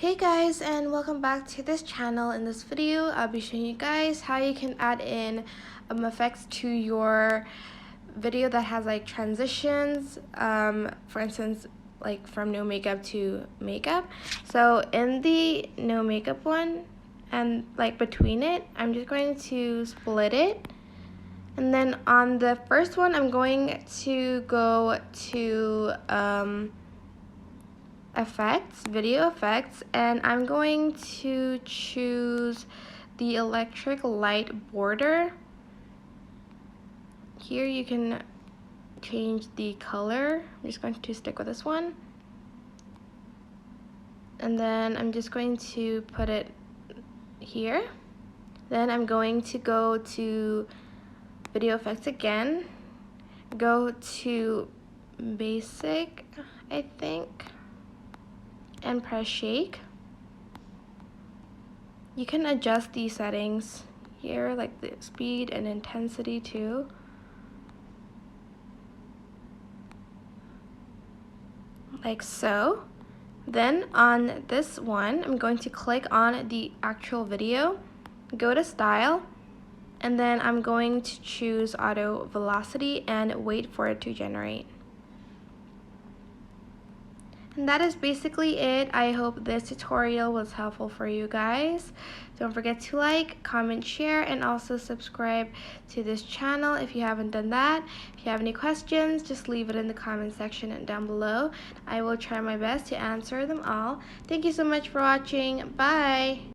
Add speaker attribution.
Speaker 1: Hey guys, and welcome back to this channel. In this video I'll be showing you guys how you can add in effects to your video that has like transitions, for instance, like from no makeup to makeup. So in the no makeup one, and like between it, I'm just going to split it, and then on the first one I'm going to go to effects, video effects, and I'm going to choose the electric light border. Here you can change the color. I'm just going to stick with this one, and then I'm just going to put it here. Then I'm going to go to video effects again, go to basic, I think, and press shake. You can adjust these settings here, like the speed and intensity too. Like so. Then on this one, I'm going to click on the actual video, go to style, and then I'm going to choose auto velocity and wait for it to generate. And that is basically it. I hope this tutorial was helpful for you guys. Don't forget to like, comment, share, and also subscribe to this channel if you haven't done that. If you have any questions, just leave it in the comment section down below. I will try my best to answer them all. Thank you so much for watching. Bye!